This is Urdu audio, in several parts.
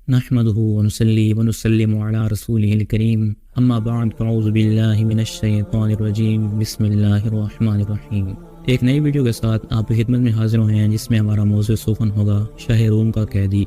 نحمده ونصلي ونسلم على رسوله الكريم اما بعد فاعوذ باللہ من الشیطان الرجیم بسم اللہ الرحمن الرحیم۔ ایک نئی ویڈیو کے ساتھ آپ کی خدمت میں حاضر ہوئے ہیں جس میں ہمارا موضوع سخن ہوگا شاہ روم کا قیدی۔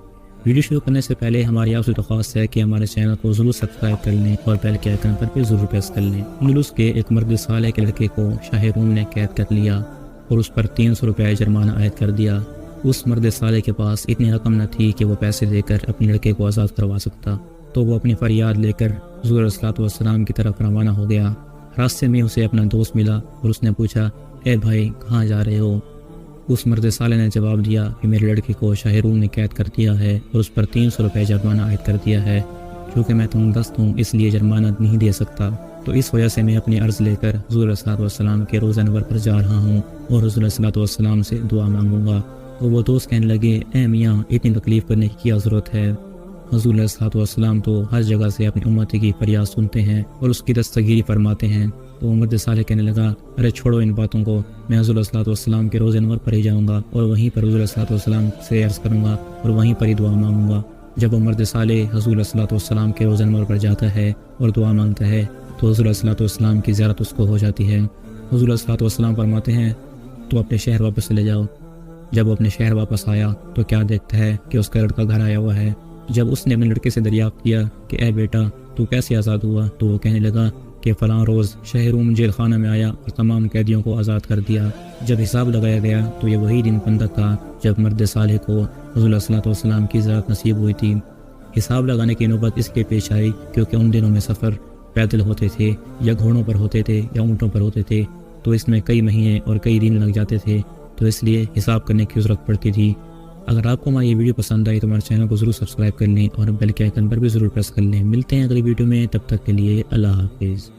ویڈیو شروع کرنے سے پہلے ہماری آپ سے درخواست ہے کہ ہمارے چینل کو ضرور سبسکرائب کر لیں اور بیل کے آئیکن پر بھی ضرور پریس کر لیں۔ اندلس کے ایک مرد صالح کے لڑکے کو شاہ روم نے قید کر لیا اور اس پر 300 روپے جرمانہ عائد کر دیا۔ اس مرد صالح کے پاس اتنی رقم نہ تھی کہ وہ پیسے دے کر اپنے لڑکے کو آزاد کروا سکتا، تو وہ اپنی فریاد لے کر حضور صلی اللہ علیہ وسلم کی طرف روانہ ہو گیا۔ راستے میں اسے اپنا دوست ملا اور اس نے پوچھا، اے بھائی کہاں جا رہے ہو؟ اس مرد صالح نے جواب دیا کہ میرے لڑکے کو شاہ روم نے قید کر دیا ہے اور اس پر 300 روپے جرمانہ عائد کر دیا ہے۔ چونکہ میں تنگدست ہوں اس لیے جرمانہ نہیں دے سکتا، تو اس وجہ سے میں اپنی عرض لے کر حضور صلی اللہ علیہ وسلم کے روضہ انور پر جا رہا ہوں اور حضور صلی اللہ علیہ وسلم سے دعا مانگوں گا۔ تو وہ دوست کہنے لگے، اے میاں اتنی تکلیف کرنے کی کیا ضرورت ہے؟ حضور صلی اللہ علیہ وسلم تو ہر جگہ سے اپنی امتی کی فریاد سنتے ہیں اور اس کی دستگیری فرماتے ہیں۔ تو مرد صالح کہنے لگا، ارے چھوڑو ان باتوں کو، میں حضور صلی اللہ علیہ وسلم کے روضہ انور پر ہی جاؤں گا اور وہیں پر حضور صلی اللہ علیہ وسلم سے عرض کروں گا اور وہیں پر ہی دعا مانگوں گا۔ جب وہ مرد صالح حضور صلی اللہ علیہ وسلم کے روضہ انور پر جاتا ہے اور دعا مانگتا ہے تو حضور صلی اللہ علیہ وسلم کی زیارت اس کو ہو جاتی ہے۔ حضور صلی اللہ علیہ وسلم فرماتے ہیں، تو اپنے شہر واپس چلے جاؤ۔ جب وہ اپنے شہر واپس آیا تو کیا دیکھتا ہے کہ اس کا لڑکا گھر آیا ہوا ہے۔ جب اس نے اپنے لڑکے سے دریافت کیا کہ اے بیٹا تو کیسے آزاد ہوا، تو وہ کہنے لگا کہ فلاں روز شاہ روم جیل خانہ میں آیا اور تمام قیدیوں کو آزاد کر دیا۔ جب حساب لگایا گیا تو یہ وہی دن پندق تھا جب مرد صالح کو حضور صلی اللہ علیہ وسلم کی زیارت نصیب ہوئی تھی۔ حساب لگانے کی نوبت اس لیے پیش آئی کیونکہ ان دنوں میں سفر پیدل ہوتے تھے یا گھوڑوں پر ہوتے تھے یا اونٹوں پر ہوتے تھے، تو اس میں کئی مہینے اور کئی دن لگ جاتے تھے، تو اس لیے حساب کرنے کی ضرورت پڑتی تھی۔ اگر آپ کو ہماری یہ ویڈیو پسند آئی تو ہمارے چینل کو ضرور سبسکرائب کر لیں اور بیل کے آئیکن پر بھی ضرور پریس کر لیں۔ ملتے ہیں اگلی ویڈیو میں، تب تک کے لیے اللہ حافظ۔